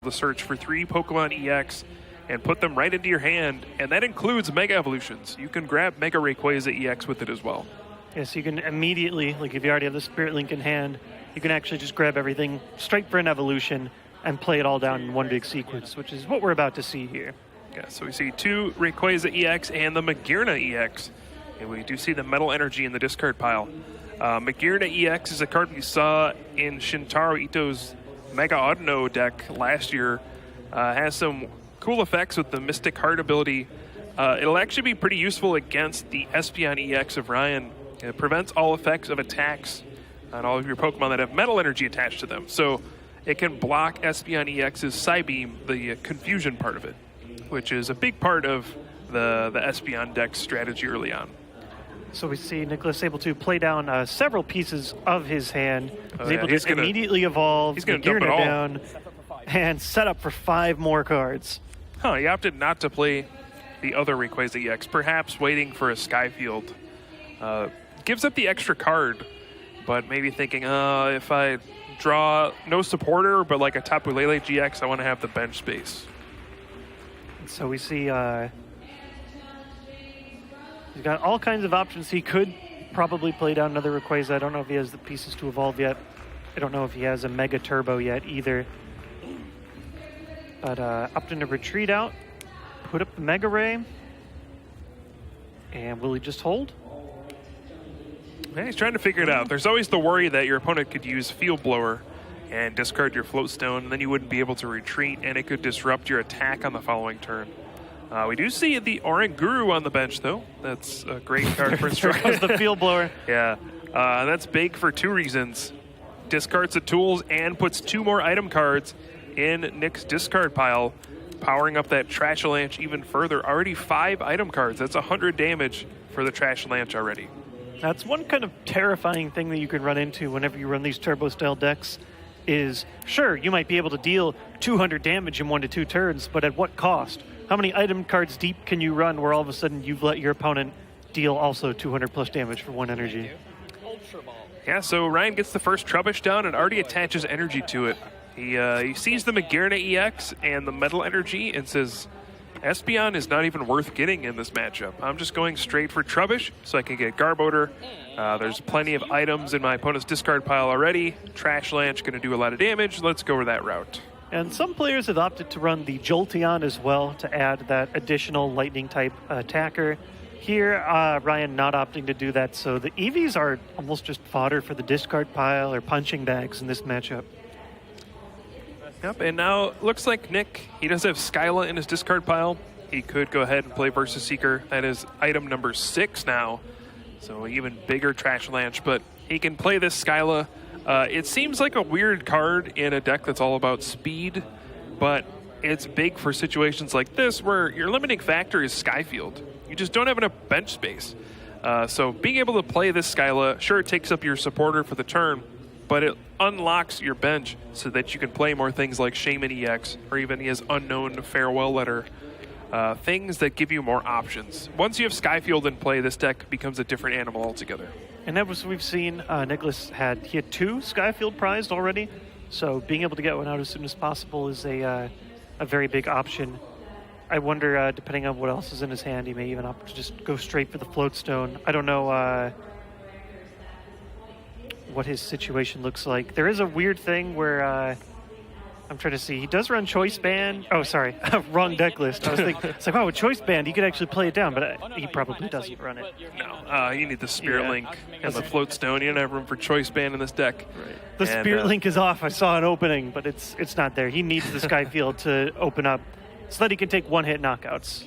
to search for 3 Pokemon EX and put them right into your hand, and that includes Mega Evolutions. You can grab Mega Rayquaza EX with it as well. Yes, you can immediately, like if you already have the Spirit Link in hand, you can actually just grab everything straight for an evolution and play it all down in one big sequence, which is what we're about to see here. Yeah, so we see 2 Rayquaza EX and the Magearna EX, and we do see the Metal Energy in the discard pile. Magearna EX is a card we saw in Shintaro Ito's Mega Audino deck last year. Has some cool effects with the Mystic Heart ability. It'll actually be pretty useful against the Espeon EX of Ryan. It prevents all effects of attacks on all of your Pokemon that have Metal Energy attached to them. So it can block Espeon EX's Psybeam, the confusion part of it, which is a big part of the Espeon deck's strategy early on. So we see Nicholas able to play down several pieces of his hand. He's able to immediately evolve, he's going to dump it all down, and set up for 5 more cards. He opted not to play the other Rayquaza EX, perhaps waiting for a Skyfield. Gives up the extra card, but maybe thinking, if I draw no supporter, but like a Tapu Lele GX, I want to have the bench space. So we see he's got all kinds of options. He could probably play down another Rayquaza. I don't know if he has the pieces to evolve yet. I don't know if he has a Mega Turbo yet either. But opting to retreat out, put up the Mega Ray, and will he just hold? Yeah, he's trying to figure it out. There's always the worry that your opponent could use Field Blower and discard your Float Stone, and then you wouldn't be able to retreat, and it could disrupt your attack on the following turn. We do see the Oranguru on the bench, though. That's a great card for There goes the Field Blower. Yeah, that's big for 2 reasons. Discards the tools and puts 2 more item cards in Nick's discard pile, powering up that Trashalanche even further. Already 5 item cards. That's 100 damage for the Trashalanche already. That's one kind of terrifying thing that you can run into whenever you run these turbo-style decks is, sure, you might be able to deal 200 damage in 1 to 2 turns, but at what cost? How many item cards deep can you run where all of a sudden you've let your opponent deal also 200 plus damage for 1 energy? Yeah, so Ryan gets the first Trubbish down and already attaches energy to it. He sees the Magearna EX and the Metal Energy and says, Espeon is not even worth getting in this matchup. I'm just going straight for Trubbish so I can get Garbodor. There's plenty of items in my opponent's discard pile already. Trashalanche going to do a lot of damage. Let's go with that route. And some players have opted to run the Jolteon as well to add that additional lightning-type attacker. Here, Ryan not opting to do that, so the EVs are almost just fodder for the discard pile or punching bags in this matchup. Yep, and now looks like Nick, he does have Skyla in his discard pile. He could go ahead and play Versus Seeker. That is item number 6 now, so even bigger Trashalanche, but he can play this Skyla. It seems like a weird card in a deck that's all about speed, but it's big for situations like this where your limiting factor is Skyfield. You just don't have enough bench space. So being able to play this Skyla, sure, it takes up your supporter for the turn, but it unlocks your bench so that you can play more things like Shaman EX or even his unknown Farewell Letter. Things that give you more options. Once you have Skyfield in play, this deck becomes a different animal altogether. And that was we've seen. Nicholas had 2 Skyfield prized already, so being able to get one out as soon as possible is a very big option. I wonder, depending on what else is in his hand, he may even opt to just go straight for the Float Stone. I don't know what his situation looks like. There is a weird thing where I'm trying to see. He does run Choice Band. Oh, sorry. Wrong deck list. I was thinking, it's like, wow, with Choice Band, he could actually play it down, but he probably doesn't run it. No, you need the Spirit Link and the Float Stone. You don't have room for Choice Band in this deck. Right. The Spirit Link is off. I saw an opening, but it's not there. He needs the Skyfield to open up so that he can take one-hit knockouts.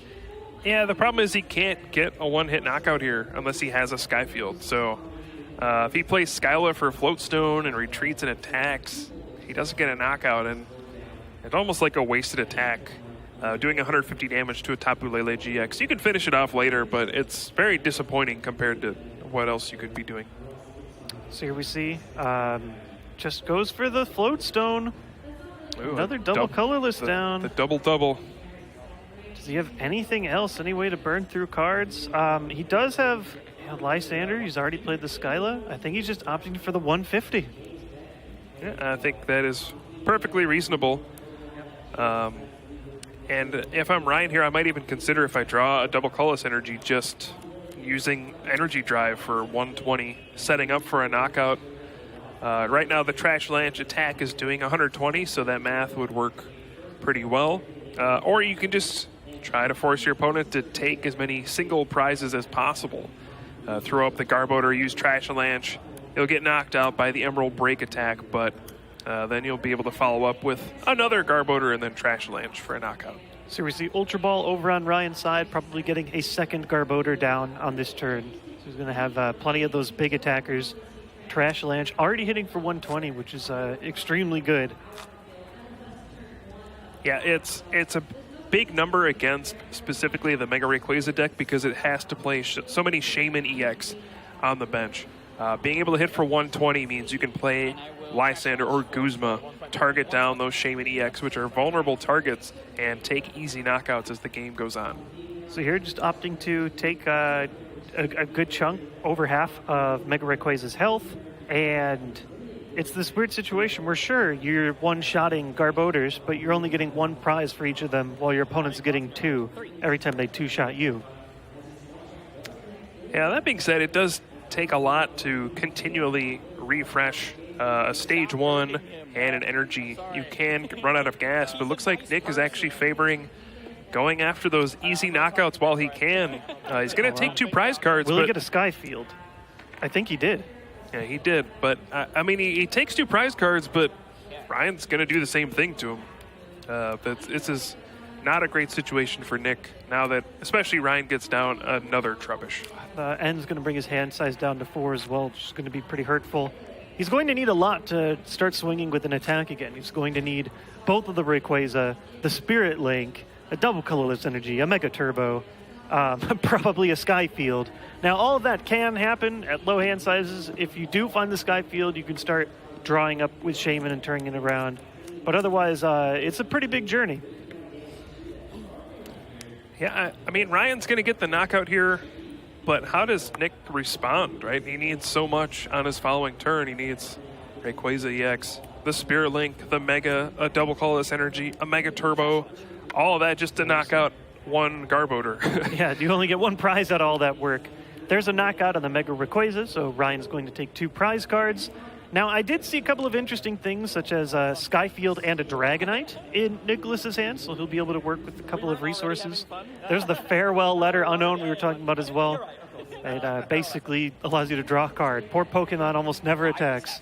Yeah, the problem is he can't get a one-hit knockout here unless he has a Skyfield. So if he plays Skyla for Float Stone and retreats and attacks, he doesn't get a knockout, and it's almost like a wasted attack, doing 150 damage to a Tapu Lele GX. You can finish it off later, but it's very disappointing compared to what else you could be doing. So here we see, just goes for the Float Stone. Ooh, another double colorless down. The double-double. Does he have anything else, any way to burn through cards? He does have Lysander. He's already played the Skyla. I think he's just opting for the 150. Yeah, I think that is perfectly reasonable. And if I'm Ryan here, I might even consider if I draw a double colorless energy, just using energy drive for 120, setting up for a knockout. Right now, the Trash Lanch attack is doing 120, so that math would work pretty well. Or you can just try to force your opponent to take as many single prizes as possible. Throw up the Garboat or use Trash Lanch. You'll get knocked out by the Emerald Break attack, but then you'll be able to follow up with another Garboater and then Trash Lanch for a knockout. So we see Ultra Ball over on Ryan's side, probably getting a second Garboater down on this turn. So he's going to have plenty of those big attackers. Trash Lanch already hitting for 120, which is extremely good. Yeah, it's a big number against specifically the Mega Rayquaza deck because it has to play so many Shaman EX on the bench. Being able to hit for 120 means you can play Lysander or Guzma, target down those Shaman EX, which are vulnerable targets, and take easy knockouts as the game goes on. So here, just opting to take a good chunk, over half of Mega Rayquaza's health, and it's this weird situation where, sure, you're one-shotting Garboaters, but you're only getting one prize for each of them, while your opponent's getting two every time they two-shot you. Yeah, that being said, it does take a lot to continually refresh a stage 1 and an energy. You can run out of gas, but it looks like Nick is actually favoring going after those easy knockouts while he can. He's going to take 2 prize cards. Will he get a Sky Field? I think he did. Yeah, he did. But, I mean, he takes 2 prize cards, but Ryan's going to do the same thing to him. But this is not a great situation for Nick now that, especially Ryan gets down another Trubbish. N's going to bring his hand size down to 4 as well, which is going to be pretty hurtful. He's going to need a lot to start swinging with an attack again. He's going to need both of the Rayquaza, the Spirit Link, a double colorless energy, a Mega Turbo, probably a Sky Field. Now, all of that can happen at low hand sizes. If you do find the Sky Field, you can start drawing up with Shaman and turning it around. But otherwise, it's a pretty big journey. Yeah, I mean, Ryan's going to get the knockout here, but how does Nick respond, right? He needs so much on his following turn. He needs Rayquaza EX, the Spirit Link, the Mega, a double colorless energy, a Mega Turbo, all of that just to knock out one Garboater. Yeah, you only get one prize out of all that work. There's a knockout on the Mega Rayquaza, so Ryan's going to take 2 prize cards. Now, I did see a couple of interesting things, such as a Skyfield and a Dragonite in Nicholas's hands, so he'll be able to work with a couple of resources. There's the Farewell Letter Unknown we were talking about as well. It basically allows you to draw a card. Poor Pokemon almost never attacks.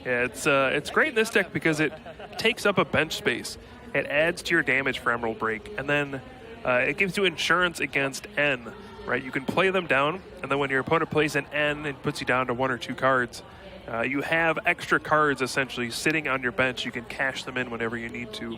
Yeah, it's great in this deck because it takes up a bench space. It adds to your damage for Emerald Break, and then it gives you insurance against N, right? You can play them down, and then when your opponent plays an N, it puts you down to 1 or 2 cards. You have extra cards essentially sitting on your bench. You can cash them in whenever you need to.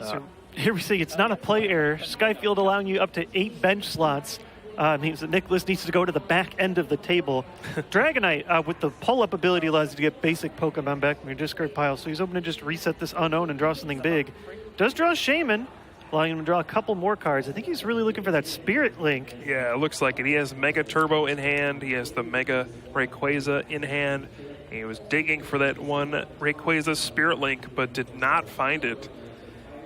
So here we see it's not a play error. Skyfield allowing you up to 8 bench slots. Means that Nicholas needs to go to the back end of the table. Dragonite, with the pull-up ability, allows you to get basic Pokemon back from your discard pile. So he's hoping to just reset this Unknown and draw something big. Does draw Shaman, allowing him to draw a couple more cards. I think he's really looking for that Spirit Link. Yeah, it looks like it. He has Mega Turbo in hand. He has the Mega Rayquaza in hand. He was digging for that one Rayquaza Spirit Link, but did not find it.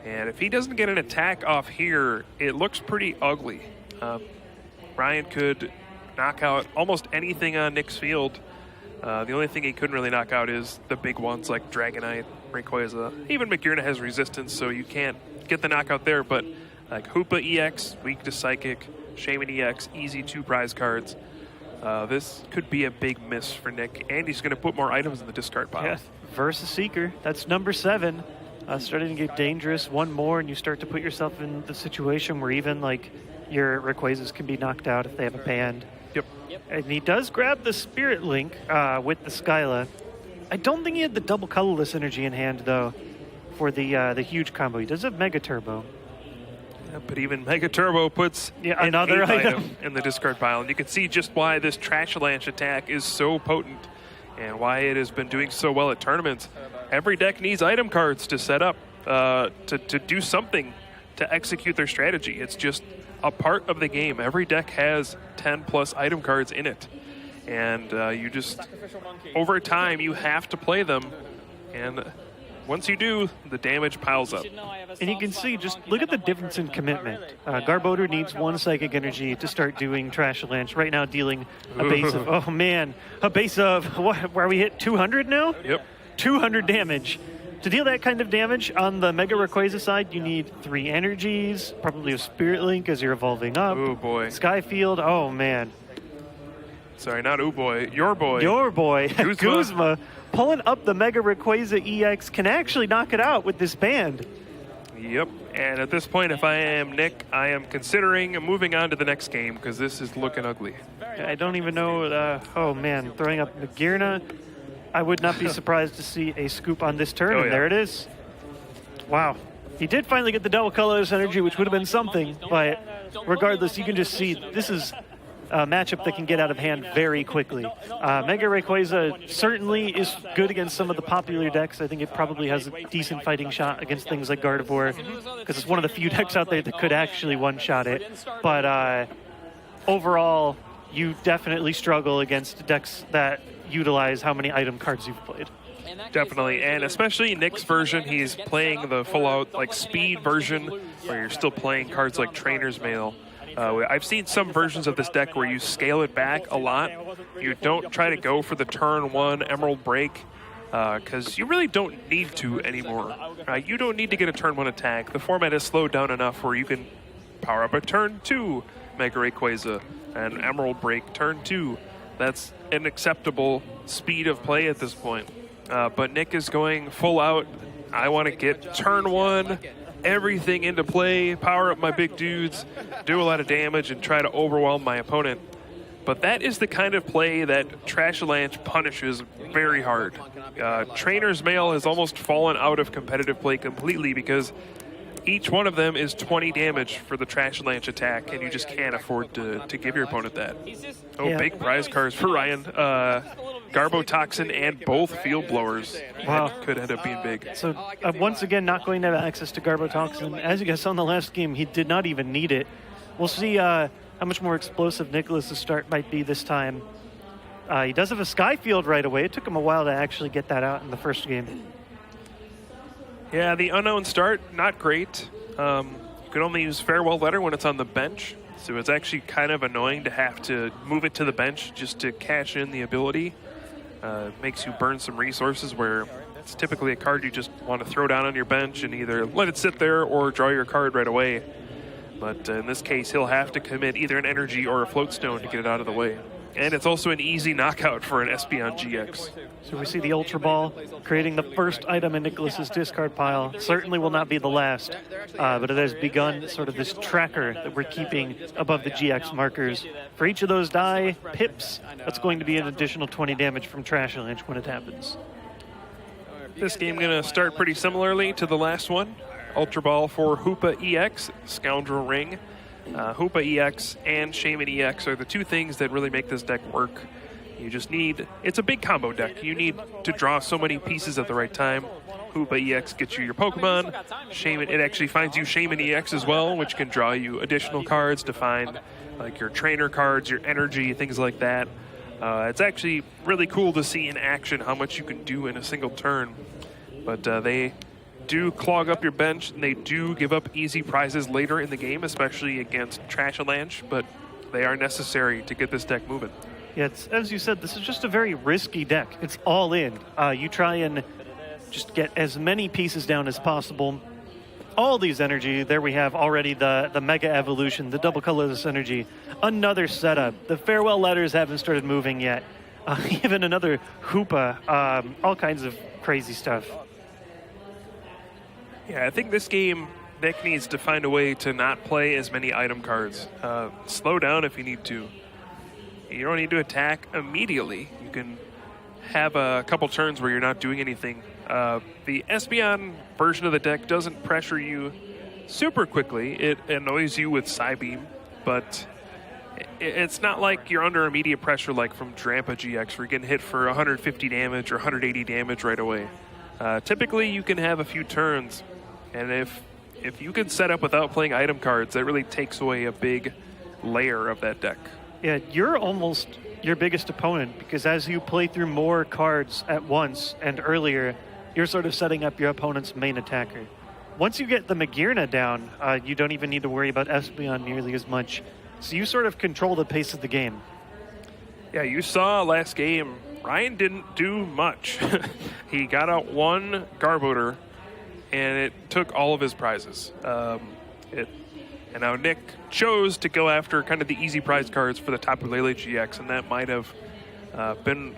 And if he doesn't get an attack off here, it looks pretty ugly. Ryan could knock out almost anything on Nick's field. The only thing he couldn't really knock out is the big ones like Dragonite, Rayquaza. Even McGurna has resistance, so you can't get the knockout there. But like Hoopa EX, weak to Psychic, Shaman EX, easy 2 prize cards. This could be a big miss for Nick, and he's going to put more items in the discard pile. Yeah, versus Seeker. That's number 7. Starting to get dangerous. One more, and you start to put yourself in the situation where even like your Rayquazas can be knocked out if they have a band. Yep. And he does grab the Spirit Link with the Skyla. I don't think he had the double colorless energy in hand though for the huge combo. He does have Mega Turbo. Yeah, but even Mega Turbo puts another item in the discard pile. And you can see just why this Trash Lanch attack is so potent and why it has been doing so well at tournaments. Every deck needs item cards to set up, to do something, to execute their strategy. It's just a part of the game. Every deck has 10 plus item cards in it. And you just, over time, you have to play them. And once you do, the damage piles up. And you can see, just look at the difference in commitment. Garbodor needs 1 psychic energy to start doing Trash Lance. Right now dealing a base of, oh man, a base of, where we hit 200 now? Yep. 200 damage. To deal that kind of damage on the Mega Rayquaza side, you need 3 energies, probably a Spirit Link as you're evolving up. Oh boy. Skyfield, oh man. Sorry, not oh boy. Your boy. Your boy, Guzma. Guzma, pulling up the Mega Rayquaza EX, can actually knock it out with this band. Yep. And at this point, if I am Nick, I am considering moving on to the next game because this is looking ugly. I don't even know, oh man, throwing up Magearna. I would not be surprised to see a scoop on this turn, and there it is. Wow. He did finally get the double colorless energy, which would have been something, but regardless, you can just see this is a matchup that can get out of hand very quickly. Mega Rayquaza certainly is good against some of the popular decks. I think it probably has a decent fighting shot against things like Gardevoir, because it's one of the few decks out there that could actually one-shot it. But overall, you definitely struggle against decks that utilize how many item cards you've played. Definitely, and especially Nick's version, he's playing the full-out like speed version where you're still playing cards like Trainer's Mail. I've seen some versions of this deck where you scale it back a lot. You don't try to go for the turn 1 Emerald Break because you really don't need to anymore. You don't need to get a turn 1 attack. The format is slowed down enough where you can power up a turn 2 Mega Rayquaza and Emerald Break turn 2. That's an acceptable speed of play at this point. But Nick is going full out. I want to get turn 1, everything into play, power up my big dudes, do a lot of damage, and try to overwhelm my opponent. But that is the kind of play that Trash Lance punishes very hard. Trainer's Mail has almost fallen out of competitive play completely because each one of them is 20 damage for the Trash Lance attack, and you just can't afford to give your opponent that. Oh, big prize cards for Ryan. Garbotoxin and both Field Blowers. Wow. That could end up being big. So once again, not going to have access to Garbotoxin. As you guys saw in the last game, he did not even need it. We'll see how much more explosive Nicholas's start might be this time. He does have a Skyfield right away. It took him a while to actually get that out in the first game. Yeah, the unknown start, not great. You can only use Farewell Letter when it's on the bench, so it's actually kind of annoying to have to move it to the bench just to cash in the ability. Makes you burn some resources where it's typically a card you just want to throw down on your bench and either let it sit there or draw your card right away. But in this case, he'll have to commit either an energy or a float stone to get it out of the way. And it's also an easy knockout for an Espeon GX. So we see the Ultra Ball creating the first item in Nicholas's discard pile. Certainly will not be the last, but it has begun sort of this tracker that we're keeping above the GX markers. For each of those die pips, that's going to be an additional 20 damage from Trash Lance when it happens. This game going to start pretty similarly to the last one. Ultra Ball for Hoopa EX, Scoundrel Ring. Hoopa EX and Shaman EX are the two things that really make this deck work. You just need, it's a big combo deck. You need to draw so many pieces at the right time. Hoopa EX gets you your Pokemon. Shaman, it actually finds you Shaman EX as well, which can draw you additional cards to find like your trainer cards, your energy, things like that. It's actually really cool to see in action how much you can do in a single turn. But they do clog up your bench, and they do give up easy prizes later in the game, especially against Trash Lance, but they are necessary to get this deck moving. Yeah, it's, as you said, this is just a very risky deck. It's all in. You try and just get as many pieces down as possible. All these energy, there we have already the Mega Evolution, the double colorless energy, another setup. The Farewell Letters haven't started moving yet. Even another Hoopa, all kinds of crazy stuff. Yeah, I think this game, Nick needs to find a way to not play as many item cards. Slow down if you need to. You don't need to attack immediately. You can have a couple turns where you're not doing anything. The Espeon version of the deck doesn't pressure you super quickly. It annoys you with Psybeam, but it's not like you're under immediate pressure like from Drampa GX where you're getting hit for 150 damage or 180 damage right away. Typically, you can have a few turns, and if you can set up without playing item cards, that really takes away a big layer of that deck. Yeah, you're almost your biggest opponent because as you play through more cards at once and earlier, you're sort of setting up your opponent's main attacker. Once you get the Magirna down, you don't even need to worry about Espeon nearly as much. So you sort of control the pace of the game. Yeah, you saw last game, Ryan didn't do much. He got out one Garbodor, and it took all of his prizes. And now Nick chose to go after kind of the easy prize cards for the Tapu Lele GX, and that might have been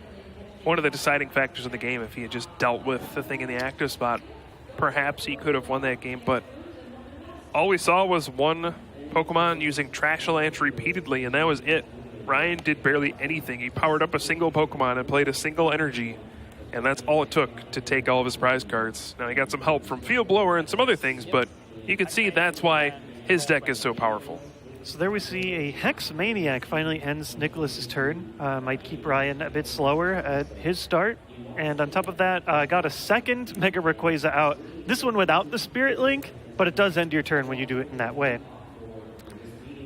one of the deciding factors in the game. If he had just dealt with the thing in the active spot, perhaps he could have won that game, but all we saw was one Pokemon using Trashalanche repeatedly, and that was it. Ryan did barely anything. He powered up a single Pokemon and played a single energy, and that's all it took to take all of his prize cards. Now, he got some help from Field Blower and some other things, but you can see that's why his deck is so powerful. So there we see a Hex Maniac finally ends Nicholas's turn. Might keep Ryan a bit slower at his start. And on top of that, got a second Mega Rayquaza out. This one without the Spirit Link, but it does end your turn when you do it in that way.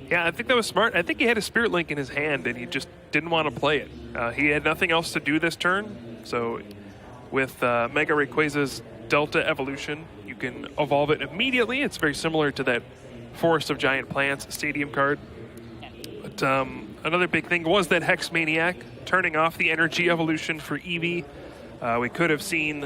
Yeah, I think that was smart. I think he had a Spirit Link in his hand, and he just didn't want to play it. He had nothing else to do this turn, so with Mega Rayquaza's Delta Evolution, you can evolve it immediately. It's very similar to that Forest of Giant Plants Stadium card. But another big thing was that Hex Maniac turning off the Energy Evolution for Eevee. We could have seen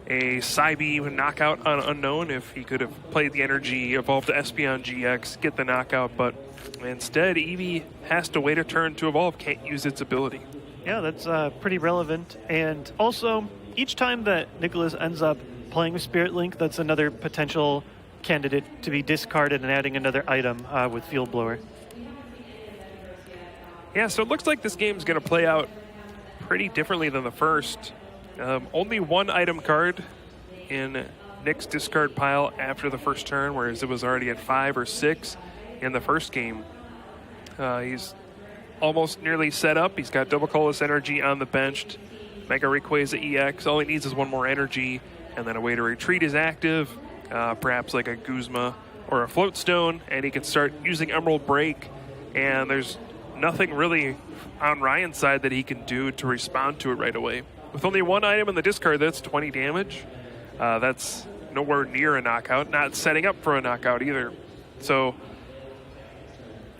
a Psybeam knockout on Unknown if he could have played the Energy, evolved to Espeon GX, get the knockout, but instead Eevee has to wait a turn to evolve, can't use its ability. Yeah, that's pretty relevant. And also, each time that Nicholas ends up playing with Spirit Link, that's another potential candidate to be discarded and adding another item with Field Blower. Yeah, so it looks like this game's going to play out pretty differently than the first. Only one item card in Nick's discard pile after the first turn, whereas it was already at 5 or 6 in the first game. He's almost nearly set up. He's got Double Colorless Energy on the bench. Mega Rayquaza EX. All he needs is one more energy, and then a way to retreat is active. Perhaps like a Guzma or a Float Stone, and he can start using Emerald Break, and there's nothing really on Ryan's side that he can do to respond to it right away. With only one item in the discard, that's 20 damage. That's nowhere near a knockout, not setting up for a knockout either. So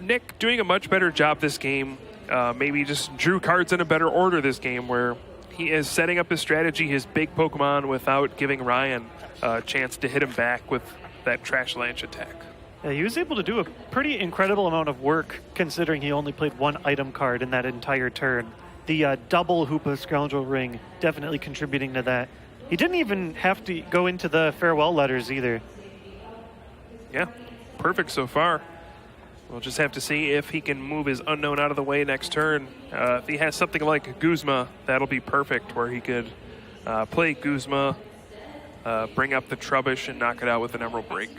Nick doing a much better job this game. Maybe just drew cards in a better order this game, where he is setting up his strategy, his big Pokemon, without giving Ryan a chance to hit him back with that Trashalanche attack. Yeah, he was able to do a pretty incredible amount of work considering he only played one item card in that entire turn. The double Hoopa Scoundrel Ring definitely contributing to that. He didn't even have to go into the farewell letters either. Yeah, perfect so far. We'll just have to see if he can move his Unknown out of the way next turn. If he has something like Guzma, that'll be perfect, where he could play Guzma, bring up the Trubbish, and knock it out with an Emerald Break.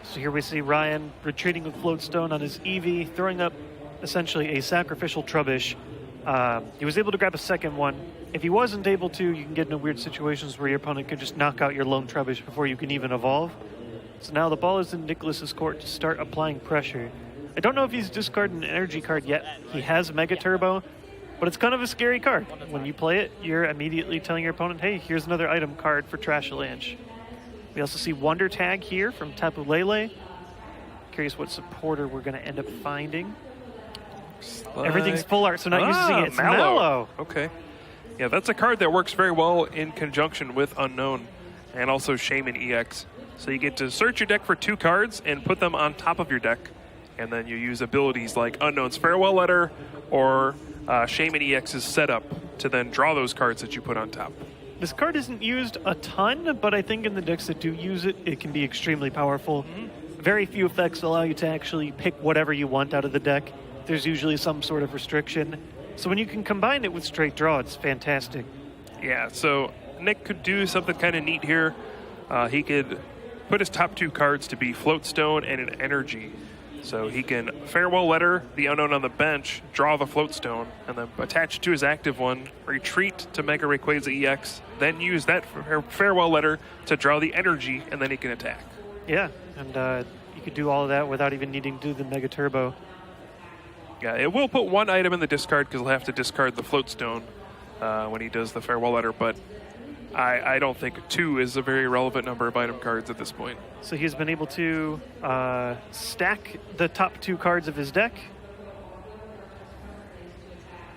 So here we see Ryan retreating with Floatstone on his Eevee, throwing up essentially a sacrificial Trubbish. He was able to grab a second one. If he wasn't able to, you can get into weird situations where your opponent could just knock out your lone Trubbish before you can even evolve. So now the ball is in Nicholas's court to start applying pressure. I don't know if he's discarded an energy card yet. He has Mega Turbo, but it's kind of a scary card. When you play it, you're immediately telling your opponent, hey, here's another item card for Trashalanche. We also see Wonder Tag here from Tapu Lele. Curious what supporter we're going to end up finding. Everything's full art, so not using it. It's Mallow. Okay. Yeah, that's a card that works very well in conjunction with Unknown and also Shaman EX. So you get to search your deck for 2 cards and put them on top of your deck. And then you use abilities like Unknown's Farewell Letter or Shaman EX's Setup to then draw those cards that you put on top. This card isn't used a ton, but I think in the decks that do use it, it can be extremely powerful. Very few effects allow you to actually pick whatever you want out of the deck. There's usually some sort of restriction. So when you can combine it with straight draw, it's fantastic. Yeah, so Nick could do something kind of neat here. He could put his top 2 cards to be Floatstone and an Energy. So he can Farewell Letter the Unknown on the bench, draw the Floatstone, and then attach it to his active one, retreat to Mega Rayquaza EX, then use that Farewell Letter to draw the Energy, and then he can attack. Yeah, and you could do all of that without even needing to do the Mega Turbo. Yeah, it will put 1 item in the discard because he'll have to discard the Floatstone when he does the Farewell Letter, but I don't think 2 is a very relevant number of item cards at this point. So he's been able to stack the top 2 cards of his deck.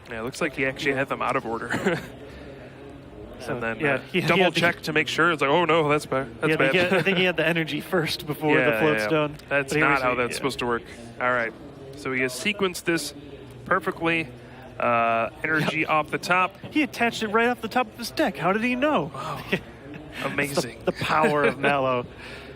Yeah, it looks like he actually had them out of order. So, and then he double had check to make sure. It's like, oh no, that's bad. That's bad. I think he had the energy first before the float stone. That's not how that's supposed to work. All right. So he has sequenced this perfectly. Energy off the top. He attached it right off the top of his deck. How did he know? Wow. Amazing. the power of Mallow.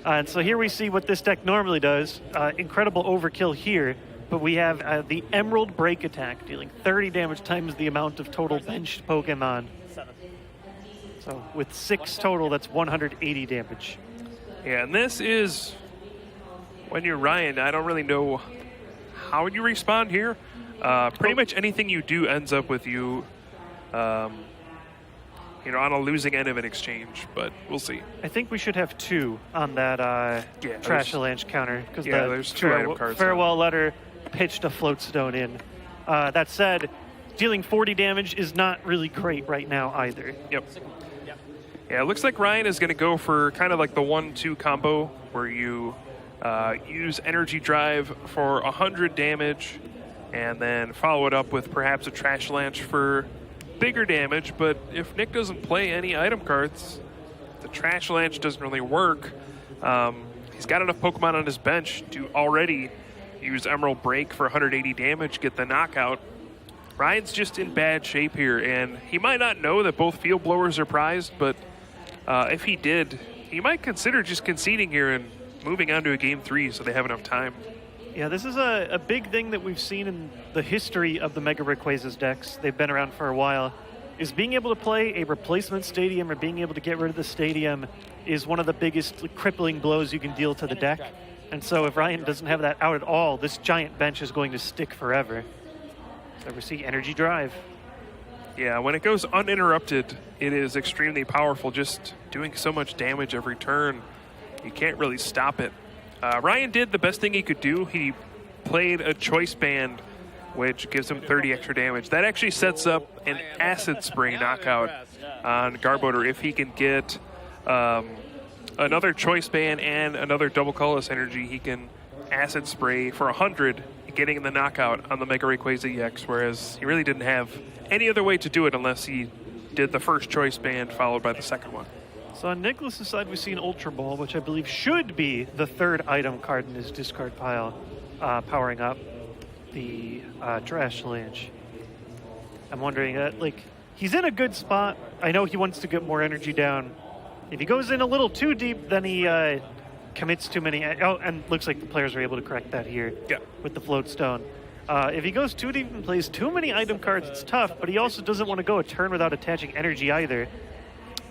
And so here we see what this deck normally does. Incredible overkill here. But we have the Emerald Break attack, dealing 30 damage times the amount of total benched Pokemon. So with 6 total, that's 180 damage. Yeah, and this is, when you're Ryan, I don't really know how you respond here. Pretty much anything you do ends up with you, on a losing end of an exchange, but we'll see. I think we should have 2 on that Trash Avalanche counter. Because there's 2 item cards. Farewell Letter pitched a float stone in. That said, dealing 40 damage is not really great right now either. Yep. Yeah, it looks like Ryan is going to go for kind of like the 1-2 combo where you use Energy Drive for 100 damage and then follow it up with perhaps a Trash Launch for bigger damage. But if Nick doesn't play any item cards, the Trash Launch doesn't really work. He's got enough Pokemon on his bench to already use Emerald Break for 180 damage, get the knockout. Ryan's just in bad shape here, and he might not know that both Field Blowers are prized, but if he did, he might consider just conceding here and moving on to a Game 3 so they have enough time. Yeah, this is a big thing that we've seen in the history of the Mega Rayquaza's decks. They've been around for a while. Is being able to play a replacement stadium or being able to get rid of the stadium is one of the biggest crippling blows you can deal to the deck. And so if Ryan doesn't have that out at all, this giant bench is going to stick forever. So we see Energy Drive. Yeah, when it goes uninterrupted, it is extremely powerful, just doing so much damage every turn. You can't really stop it. Ryan did the best thing he could do. He played a Choice Band, which gives him 30 extra damage. That actually sets up an Acid Spray knockout on Garbodor if he can get another Choice Band and another Double Colorless Energy. He can Acid Spray for 100, getting the knockout on the Mega Rayquaza EX, whereas he really didn't have any other way to do it unless he did the first Choice Band followed by the second one. So on Nicholas's side, we see an Ultra Ball, which I believe should be the 3rd item card in his discard pile, powering up the Trash Avalanche. I'm wondering, he's in a good spot. I know he wants to get more energy down. If he goes in a little too deep, then he commits too many. Oh, and looks like the players are able to correct that here with the Float Stone. If he goes too deep and plays too many item cards, it's tough, but he also doesn't want to go a turn without attaching energy either.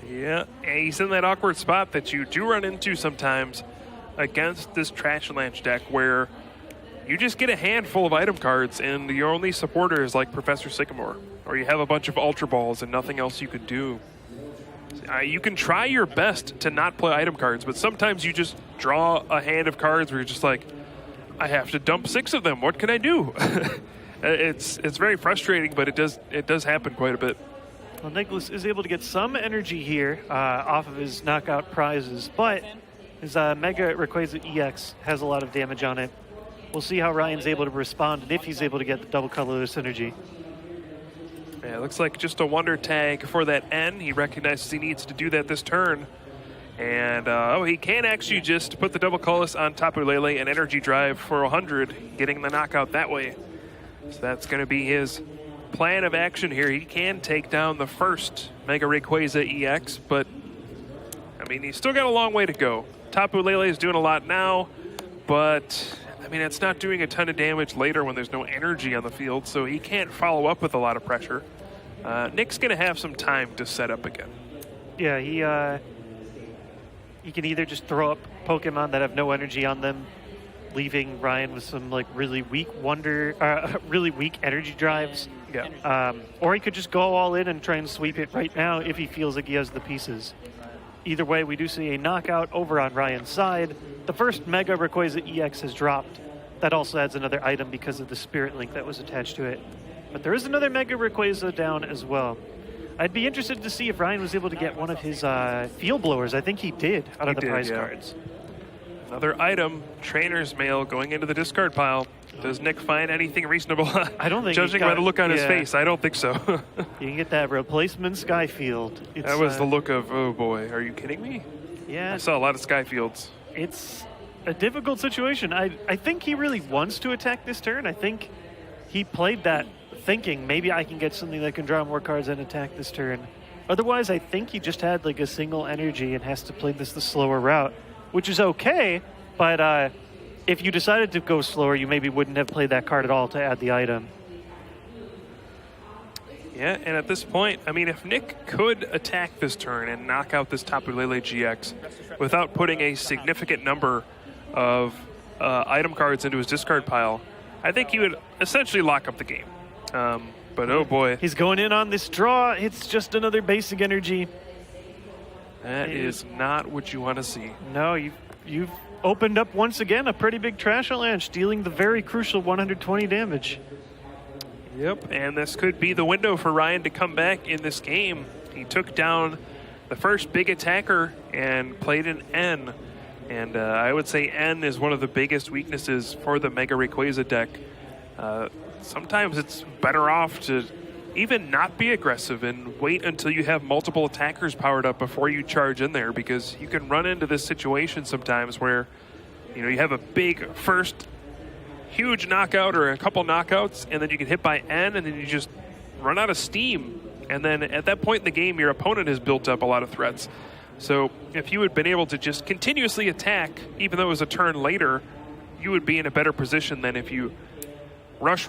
Yeah, and he's in that awkward spot that you do run into sometimes against this Trash Avalanche deck where you just get a handful of item cards and your only supporter is like Professor Sycamore, or you have a bunch of Ultra Balls and nothing else you can do. You can try your best to not play item cards, but sometimes you just draw a hand of cards where you're just like, I have to dump 6 of them. What can I do? It's very frustrating, but it does happen quite a bit. Well, Nicholas is able to get some energy here off of his knockout prizes, but his Mega Rayquaza EX has a lot of damage on it. We'll see how Ryan's able to respond and if he's able to get the Double Colorless Energy. Yeah, it looks like just a Wonder Tag for that N. He recognizes he needs to do that this turn. And, he can actually just put the Double Colorless on Tapu Lele and Energy Drive for 100, getting the knockout that way. So that's going to be his plan of action here. He can take down the first Mega Rayquaza EX, but, he's still got a long way to go. Tapu Lele is doing a lot now, but, it's not doing a ton of damage later when there's no energy on the field, so he can't follow up with a lot of pressure. Nick's going to have some time to set up again. Yeah, he can either just throw up Pokemon that have no energy on them, leaving Ryan with some really weak really weak energy drives. Yeah. Or he could just go all in and try and sweep it right now if he feels like he has the pieces. Either way, we do see a knockout over on Ryan's side. The first Mega Rayquaza EX has dropped. That also adds another item because of the Spirit Link that was attached to it. But there is another Mega Rayquaza down as well. I'd be interested to see if Ryan was able to get one of his field blowers. I think he did out of the prize cards. Another item, trainer's mail going into the discard pile. Does Nick find anything reasonable? I don't think Judging by the look on his face, I don't think so. You can get that replacement Skyfield. That was the look of, oh boy, are you kidding me? Yeah. I saw a lot of Skyfields. It's a difficult situation. I think he really wants to attack this turn. I think he played that thinking maybe I can get something that can draw more cards and attack this turn. Otherwise, I think he just had like a single energy and has to play this the slower route, which is okay, but if you decided to go slower, you maybe wouldn't have played that card at all to add the item. Yeah, and at this point, I mean, if Nick could attack this turn and knock out this Tapu Lele GX without putting a significant number of item cards into his discard pile, I think he would essentially lock up the game. But oh boy. He's going in on this draw. It's just another basic energy. That is not what you want to see. No, you've opened up once again a pretty big trash avalanche, dealing the very crucial 120 damage. Yep, and this could be the window for Ryan to come back in this game. He took down the first big attacker and played an N. And I would say N is one of the biggest weaknesses for the Mega Rayquaza deck. Sometimes it's better off to even not be aggressive and wait until you have multiple attackers powered up before you charge in there, because you can run into this situation sometimes where you have a big first huge knockout or a couple knockouts, and then you get hit by N, and then you just run out of steam. And then at that point in the game, your opponent has built up a lot of threats. So if you had been able to just continuously attack, even though it was a turn later, you would be in a better position than if you rush,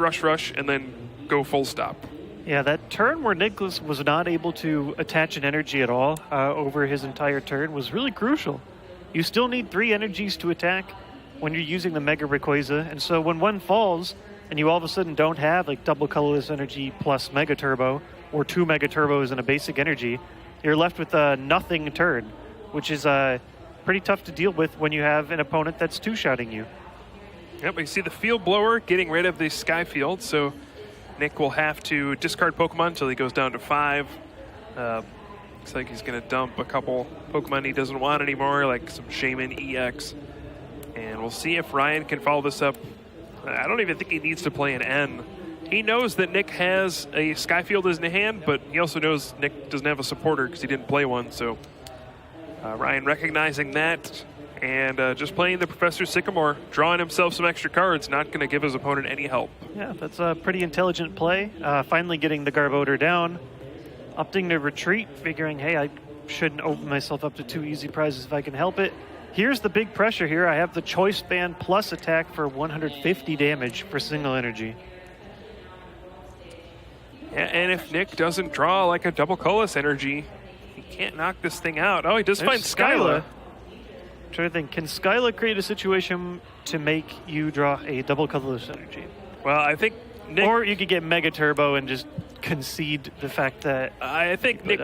and then go full stop. Yeah, that turn where Nicholas was not able to attach an energy at all over his entire turn was really crucial. You still need 3 energies to attack when you're using the Mega Rayquaza, and so when one falls and you all of a sudden don't have like double colorless energy plus Mega Turbo or 2 Mega Turbos and a basic energy, you're left with a nothing turn, which is pretty tough to deal with when you have an opponent that's two-shotting you. Yep, we see the Field Blower getting rid of the Skyfield, so Nick will have to discard Pokemon until he goes down to 5. Looks like he's going to dump a couple Pokemon he doesn't want anymore, like some Shaman EX. And we'll see if Ryan can follow this up. I don't even think he needs to play an N. He knows that Nick has a Skyfield in his hand, but he also knows Nick doesn't have a supporter because he didn't play one. So Ryan recognizing that and just playing the Professor Sycamore, drawing himself some extra cards, not going to give his opponent any help. Yeah, that's a pretty intelligent play. Finally getting the Garbodor down, opting to retreat, figuring, hey, I shouldn't open myself up to 2 easy prizes if I can help it. Here's the big pressure here. I have the Choice Band plus attack for 150 damage for single energy. Yeah, and if Nick doesn't draw like a double colorless energy, he can't knock this thing out. Oh, he does find Skyla. I'm trying to think, can Skyla create a situation to make you draw a double colorless energy? Well, I think Nick... Or you could get Mega Turbo and just concede the fact that... I think Nick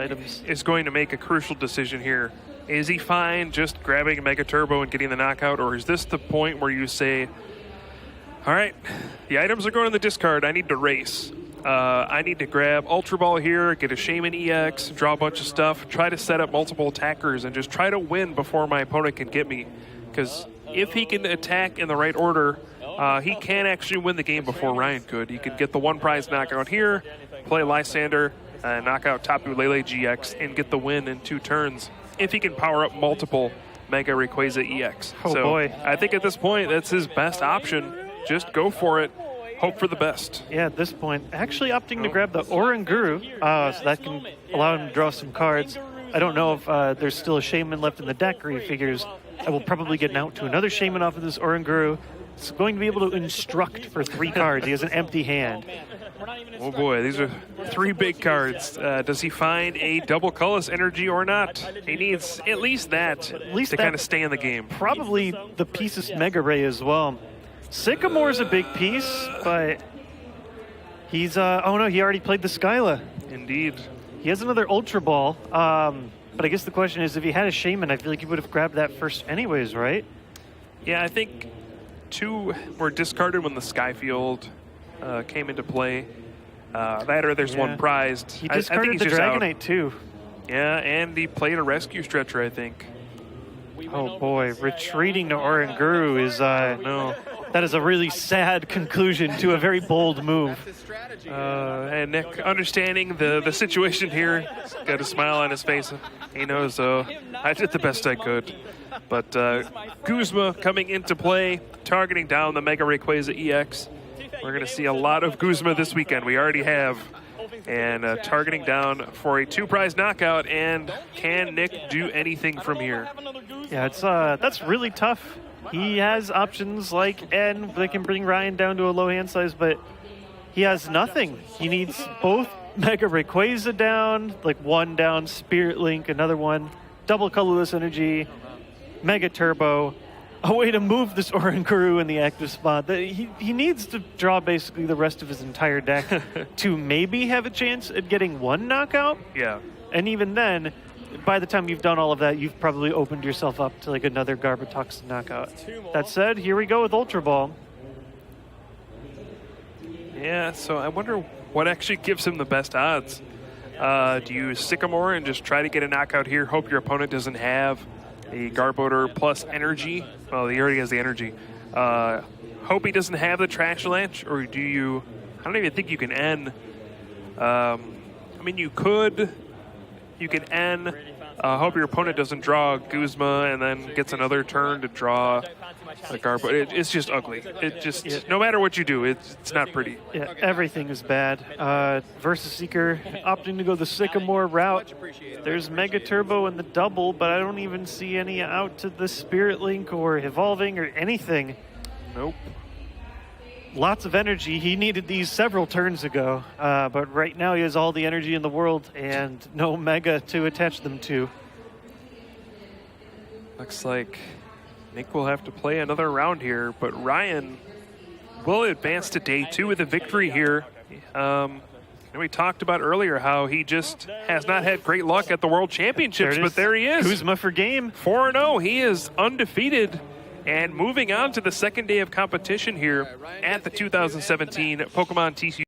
is going to make a crucial decision here. Is he fine just grabbing a Mega Turbo and getting the knockout, or is this the point where you say, all right, the items are going in the discard, I need to race. I need to grab Ultra Ball here, get a Shaman EX, draw a bunch of stuff, try to set up multiple attackers, and just try to win before my opponent can get me. Because if he can attack in the right order, he can actually win the game before Ryan could. He could get the 1 prize knockout here, play Lysander, knock out Tapu Lele GX, and get the win in 2 turns if he can power up multiple Mega Rayquaza EX. Oh, so boy. I think at this point, that's his best option. Just go for it. Hope for the best. Yeah, at this point, actually opting to grab the Oranguru, so that can allow him to draw some cards. I don't know if there's still a Shaman left in the deck, or he figures I will probably get out to another Shaman off of this Oranguru. It's going to be able to instruct for 3 cards. He has an empty hand. Oh boy, these are 3 big cards. Does he find a double colorless energy or not? He needs at least that to kind of stay in the game. Probably the Pearce Mega Ray as well. Sycamore's a big piece, but he's, oh no, he already played the Skyla. Indeed. He has another Ultra Ball, but I guess the question is, if he had a Shaman, I feel like he would have grabbed that first anyways, right? Yeah, I think 2 were discarded when the Skyfield came into play. That or there's one prized. He I think discarded he's the just out. Dragonite too. Yeah, and he played a rescue stretcher, I think. Oh boy, retreating to Oranguru is No. that is a really sad conclusion to a very bold move. And Nick, understanding the situation here, got a smile on his face. He knows I did the best I could. But Guzma coming into play, targeting down the Mega Rayquaza EX. We're going to see a lot of Guzma this weekend. We already have. And targeting down for a 2-prize knockout. And can Nick do anything from here? Yeah, it's that's really tough. He has options like N that can bring Ryan down to a low hand size, but he has nothing. He needs both Mega Rayquaza down, like one down, Spirit Link, another one, double colorless energy, Mega Turbo, a way to move this Oranguru in the active spot. He needs to draw basically the rest of his entire deck to maybe have a chance at getting one knockout. Yeah. And even then, by the time you've done all of that, you've probably opened yourself up to like another Garbotoxin knockout. That said, here we go with Ultra Ball. Yeah, so I wonder what actually gives him the best odds. Do you Sycamore and just try to get a knockout here, hope your opponent doesn't have a Garbodor plus energy? Well, he already has the energy. Hope he doesn't have the Trash Launch, or do you... I don't even think you can N. I mean, you could... You can N, hope your opponent doesn't draw Guzma and then gets another turn to draw a Garbodor. It's just ugly. It just, no matter what you do, it's not pretty. Yeah, everything is bad. Versus Seeker opting to go the Sycamore route. There's Mega Turbo and the double, but I don't even see any out to the Spirit Link or Evolving or anything. Nope. Lots of energy. He needed these several turns ago, but right now he has all the energy in the world and no Mega to attach them to. Looks like Nick will have to play another round here, but Ryan will advance to day 2 with a victory here. And we talked about earlier how he just has not had great luck at the World Championships, but there he is. Guzma for game. 4-0. He is undefeated. And moving on to the second day of competition here at the 2017 Pokemon TCU